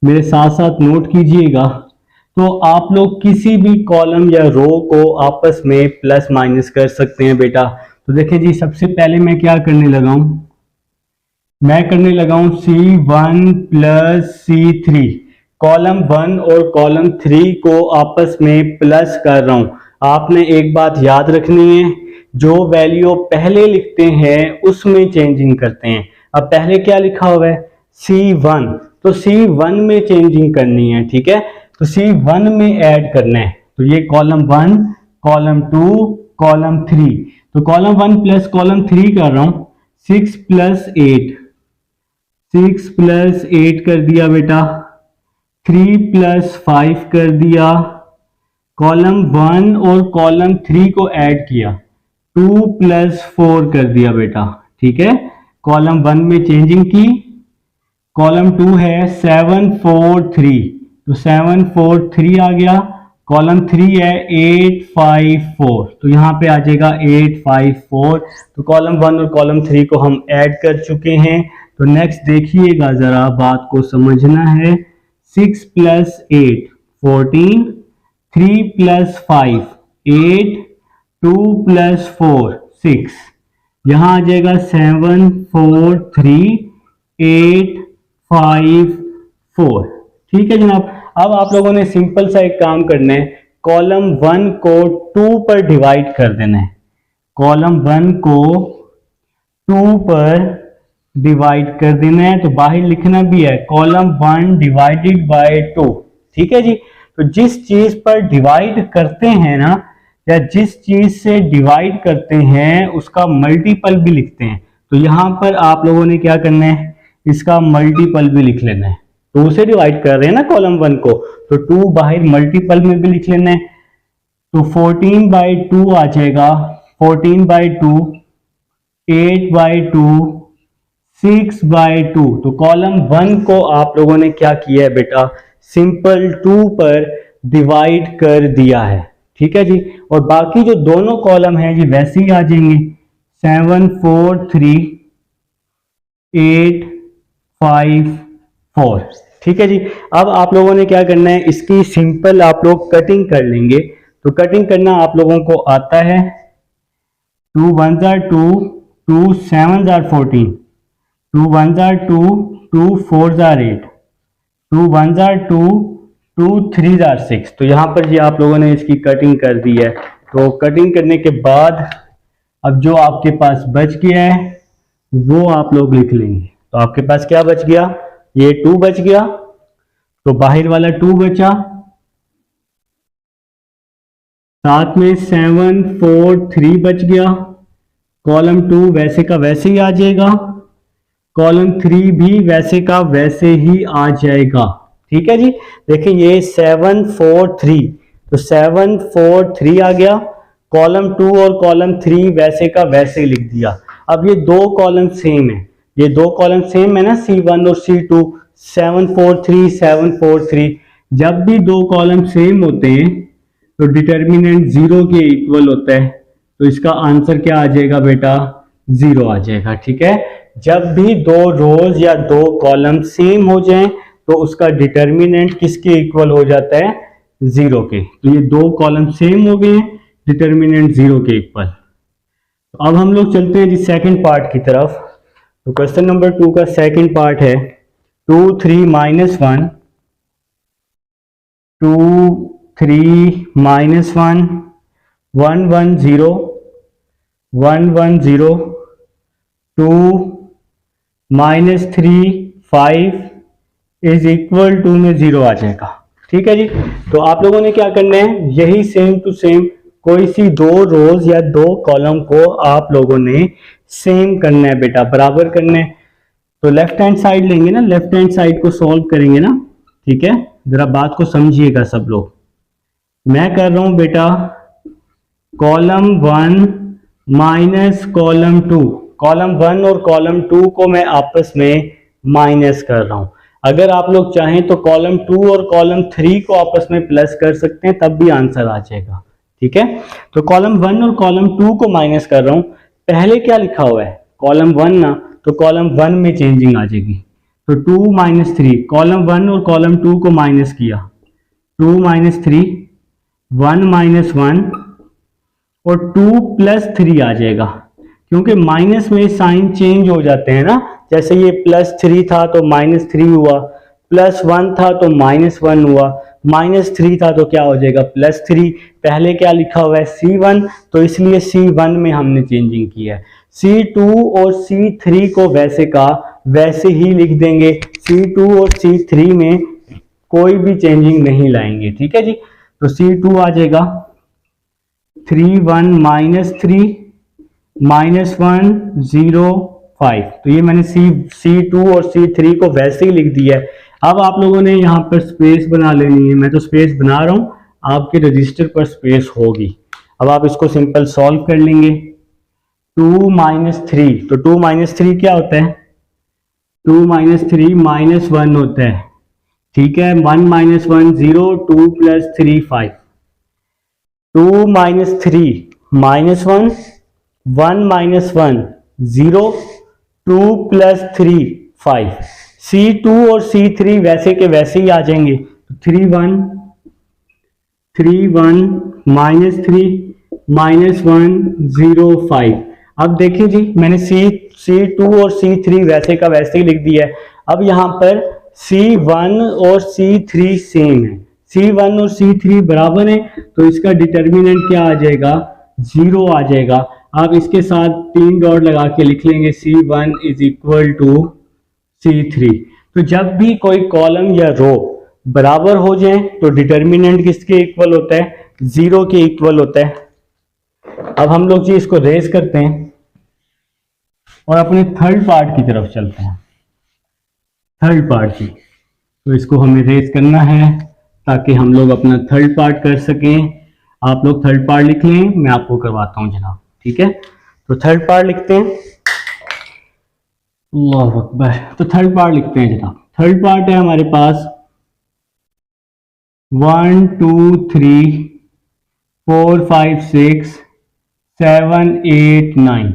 मेरे साथ साथ नोट कीजिएगा। तो आप लोग किसी भी कॉलम या रो को आपस में प्लस माइनस कर सकते हैं बेटा। तो देखिए जी, सबसे पहले मैं क्या करने लगा हूं, मैं करने लगा हूं C1 प्लस C3, कॉलम 1 और कॉलम 3 को आपस में प्लस कर रहा हूं। आपने एक बात याद रखनी है, जो वैल्यू पहले लिखते हैं उसमें चेंजिंग करते हैं। अब पहले क्या लिखा हुआ है C1, तो C1 में चेंजिंग करनी है, ठीक है। तो C1 में ऐड करना है, तो ये कॉलम 1, कॉलम 2, कॉलम 3, तो कॉलम 1 प्लस कॉलम 3 कर रहा हूं। 6 प्लस 8, 6 प्लस 8 कर दिया बेटा, 3 प्लस 5 कर दिया, कॉलम 1 और कॉलम 3 को ऐड किया, 2 प्लस 4 कर दिया बेटा, ठीक है। कॉलम 1 में चेंजिंग की, कॉलम 2 है 7 4 3, तो 7 4 3 आ गया। कॉलम 3 है 8 5 4, तो यहां पे आ जाएगा 8 5 4। तो कॉलम 1 और कॉलम 3 को हम ऐड कर चुके हैं। तो नेक्स्ट देखिएगा, जरा बात को समझना है। 6 प्लस 8 14, 3 प्लस 5 8, 2 प्लस 4 6, यहां आ जाएगा 7 4 3 8 5 4, ठीक है जनाब। अब आप लोगों ने सिंपल सा एक काम करना है, कॉलम 1 को 2 पर डिवाइड कर देना है। कॉलम 1 को 2 पर डिवाइड कर देना है, तो बाहर लिखना भी है कॉलम 1 डिवाइडेड बाय 2, ठीक है जी। तो जिस चीज पर डिवाइड करते हैं ना, या जिस चीज से डिवाइड करते हैं उसका मल्टीपल भी लिखते हैं। तो यहां पर आप लोगों ने क्या करना है, इसका मल्टीपल भी लिख लेना है। 2 से डिवाइड कर रहे हैं ना कॉलम 1 को, तो 2 बाहर मल्टीपल में भी लिख लेना है। तो 14 बाई 2 आ जाएगा, 14 बाई 2, 8 बाई 2, 6 बाई 2। तो कॉलम 1 को आप लोगों ने क्या किया है बेटा, सिंपल 2 पर डिवाइड कर दिया है, ठीक है जी। और बाकी जो दोनों कॉलम हैं जी वैसे ही आ जाएंगे, 7 4 3 8 5 4, ठीक है जी। अब आप लोगों ने क्या करना है, इसकी सिंपल आप लोग कटिंग कर लेंगे। तो कटिंग करना आप लोगों को आता है। 2 1 are 2, 2 7 are 14, 2 1 are 2, 2 4 are 8, 2 1 are 2, 2 3 are 6। तो यहां पर जी आप लोगों ने इसकी कटिंग कर दी है। तो कटिंग करने के बाद अब जो आपके पास बच गया है वो आप लोग लिख लेंगे। तो आपके पास क्या बच गया, ये 2 बच गया, तो बाहर वाला 2 बचा, साथ में 7 4 3 बच गया। कॉलम 2 वैसे का वैसे ही आ जाएगा, कॉलम 3 भी वैसे का वैसे ही आ जाएगा, ठीक है जी। देखिए ये 7 4 3, तो 7 4 3 आ गया। कॉलम 2 और कॉलम 3 वैसे का वैसे ही लिख दिया। अब ये दो कॉलम सेम है, ये दो कॉलम सेम है ना, C1 और C2, 7 4 3 7 4 3। जब भी दो कॉलम सेम होते हैं तो डिटर्मिनेंट 0 के इक्वल होता है, तो इसका आंसर क्या आ जाएगा बेटा, 0 आ जाएगा, ठीक है। जब भी दो रोज या दो कॉलम सेम हो जाएं तो उसका डिटर्मिनेंट किसके इक्वल हो जाता है, 0 के। तो ये दो कॉलम सेम हो गए, डिटर्मिनेंट 0 के इक्वल। तो अब हम लोग चलते हैं जी सेकंड पार्ट की तरफ। तो क्वेश्चन नंबर 2 का सेकंड पार्ट है 2 3 -1, 2 3 -1, 1 1 0, 1 1 0, 2 -3 5 इज इक्वल टू में 0 आ जाएगा, ठीक है जी। तो आप लोगों ने क्या करना है, यही सेम टू सेम कोई सी दो रोज या दो कॉलम को आप लोगों ने सेम करना है बेटा, बराबर करना है। तो लेफ्ट हैंड साइड लेंगे ना, लेफ्ट हैंड साइड को सॉल्व करेंगे ना, ठीक है। जरा बात को समझिएगा सब लोग। मैं कर रहा हूं बेटा कॉलम 1 माइनस कॉलम 2, कॉलम 1 और कॉलम 2 को मैं आपस में माइनस कर रहा हूं। अगर आप लोग चाहें तो कॉलम 2 और कॉलम 3 को आपस में प्लस कर सकते हैं, तब भी आंसर आ जाएगा, ठीक है। तो कॉलम 1 और कॉलम 2 को माइनस कर रहा हूं। पहले क्या लिखा हुआ है, कॉलम 1 ना, तो कॉलम 1 में चेंजिंग आ जाएगी। तो 2 -3, कॉलम 1 और कॉलम 2 को माइनस किया, 2 -3, 1 -1 और 2 + 3 आ जाएगा, क्योंकि माइनस में साइन चेंज हो जाते हैं ना, जैसे ये +3 था तो -3 हुआ, +1 था तो -1 हुआ, -3 था तो क्या हो जाएगा +3। पहले क्या लिखा हुआ है C1, तो इसलिए C1 में हमने चेंजिंग की है। C2 और C3 को वैसे का वैसे ही लिख देंगे, C2 और C3 में कोई भी चेंजिंग नहीं लाएंगे, ठीक है जी। तो C2 आ जाएगा 3 1 -3 -1 0 5। तो ये मैंने C2 और C3 को वैसे ही लिख दिया है। अब आप लोगों ने यहाँ पर स्पेस बना लेनी है, मैं तो स्पेस बना रहा हूँ, आपके रजिस्टर पर स्पेस होगी। अब आप इसको सिंपल सॉल्व कर लेंगे। 2 -3, तो 2 -3 क्या होता है, 2 -3 -1 होता है, ठीक है। 1 -1 0, 2 + 3 5, 2 -3 -1, 1 -1 0, 2 + 3 5। C2 और C3 वैसे के वैसे ही आ जाएंगे। 3 1 3 1 -3 -1 0 5। अब देखिए जी, मैंने C2 और C3 वैसे का वैसे ही लिख दिया है। अब यहाँ पर C1 और C3 सेम है, C1 और C3 बराबर है, तो इसका डिटर्मिनेंट क्या आ जाएगा, 0 आ जाएगा। आप इसके साथ 3 डॉट लगा के लिख लेंगे C1 = C3। तो जब भी कोई कॉलम या रो बराबर हो जाए तो डिटर्मिनेंट किसके इक्वल होता है, 0 के इक्वल होता है। अब हम लोग जी इसको रेज करते हैं और अपने थर्ड पार्ट की तरफ चलते हैं, थर्ड पार्ट की। तो इसको हमें रेज करना है ताकि हम लोग अपना थर्ड पार्ट कर सकें। आप लोग थर्ड पार्ट लिख लें, मैं आपको करवाता हूं जनाब, ठीक है। तो थर्ड पार्ट लिखते हैं, अल्लाह अकबर। तो थर्ड पार्ट लिखते हैं जनाब। थर्ड पार्ट है हमारे पास 1 2 3 4 5 6 7 8 9।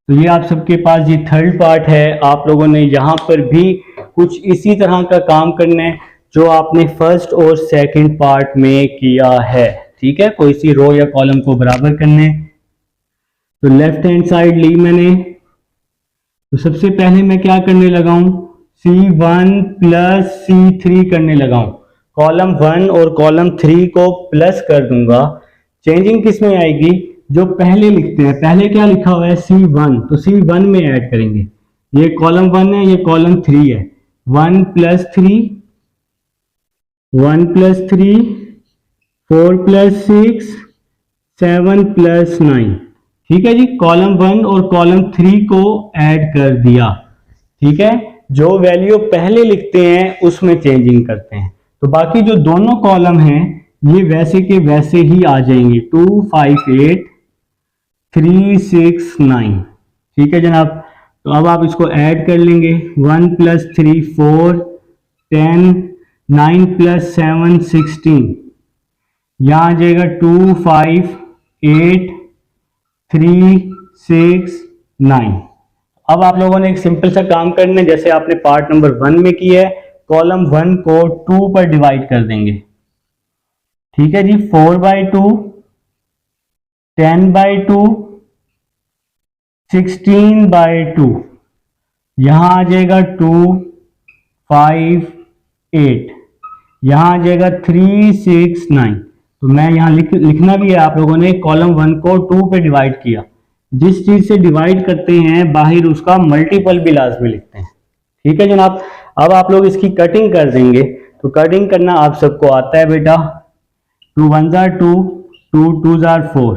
तो ये आप सबके पास ये थर्ड पार्ट है। आप लोगों ने यहाँ पर भी कुछ इसी तरह का काम करना है जो आपने फर्स्ट और सेकंड पार्ट में किया है, ठीक है। कोई सी रो या कॉलम को बराबर करने। तो लेफ्ट हैंड साइड ली मैंने, तो सबसे पहले मैं क्या करने लगा हूं, C1 + C3 करने लगा हूं। कॉलम 1 और कॉलम 3 को प्लस कर दूंगा। चेंजिंग किस में आएगी, जो पहले लिखते हैं, पहले क्या लिखा हुआ है C1, तो C1 में ऐड करेंगे। ये कॉलम 1 है, ये कॉलम 3 है। 1 + 3 1 + 3 4 + 6 7 + 9, ठीक है जी। कॉलम 1 और कॉलम 3 को ऐड कर दिया, ठीक है। जो वैल्यू पहले लिखते हैं उसमें चेंजिंग करते हैं। तो बाकी जो दोनों कॉलम हैं ये वैसे के वैसे ही आ जाएंगे, 2 5 8 3 6 9, ठीक है जनाब। तो अब आप इसको ऐड कर लेंगे। 1 + 3 4 10 9 + 7 16, यहाँ आ जाएगा 2 5 8 3 6 9। अब आप लोगों ने एक सिंपल सा काम करना है, जैसे आपने पार्ट नंबर 1 में किया है। कॉलम 1 को 2 पर डिवाइड कर देंगे, ठीक है जी। 4/2 10/2 16/2, यहां आ जाएगा 2 5 8, यहां आ जाएगा 3 6 9। तो मैं यहां लिखना भी है, आप लोगों ने कॉलम 1 को 2 पे डिवाइड किया। जिस चीज से डिवाइड करते हैं बाहर उसका मल्टीपल भी लाजमी लिखते हैं, ठीक है जनाब। अब आप लोग इसकी कटिंग कर देंगे। तो कटिंग करना आप सबको आता है बेटा। 2 1s are 2, 2 2s are 4,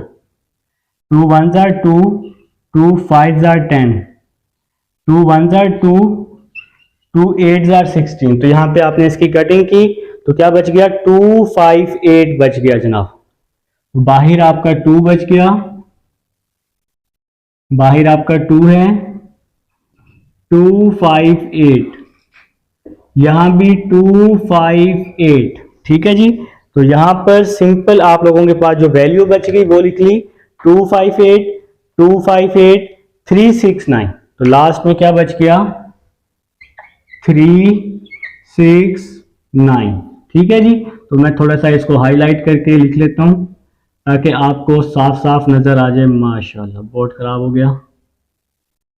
2 1s are 2, 2 5s are 10, 2 1s are 2, 2 8s are 16। तो यहाँ पे आपने इसकी कटिंग की तो क्या बच गया, 2 5 8 बच गया जनाब। बाहर आपका 2 बच गया, बाहर आपका 2 है, 2 5 8, यहां भी 2 5 8, ठीक है जी। तो यहां पर सिंपल आप लोगों के पास जो वैल्यू बच गई वो लिख ली, 2 5 8 2 5 8 3 6 9। तो लास्ट में क्या बच गया, 3 6 9, ठीक है जी। तो मैं थोड़ा सा इसको हाईलाइट करके लिख लेता हूं ताकि आपको साफ साफ नजर आ जाए। माशाल्लाह बोर्ड खराब हो गया।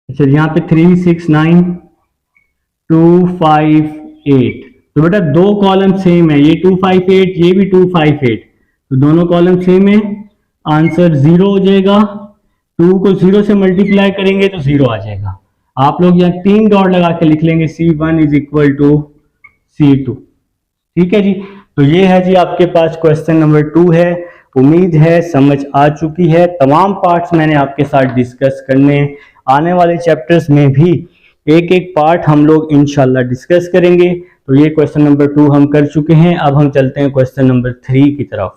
अच्छा यहाँ पे 3 6 9 2 5 8, तो बेटा दो कॉलम सेम है, ये 2 5 8, ये भी 2 5 8, तो दोनों कॉलम सेम है, आंसर 0 हो जाएगा। 2 को 0 से मल्टीप्लाई करेंगे तो 0 आ जाएगा। आप लोग यहाँ 3 डॉट लगा के लिख लेंगे C1 is equal to C2। ठीक है जी, तो ये है जी आपके पास क्वेश्चन नंबर 2 है। उम्मीद है समझ आ चुकी है। तमाम पार्ट्स मैंने आपके साथ डिस्कस करने, आने वाले चैप्टर्स में भी एक एक पार्ट हम लोग इंशाल्लाह डिस्कस करेंगे। तो ये क्वेश्चन नंबर 2 हम कर चुके हैं। अब हम चलते हैं क्वेश्चन नंबर 3 की तरफ।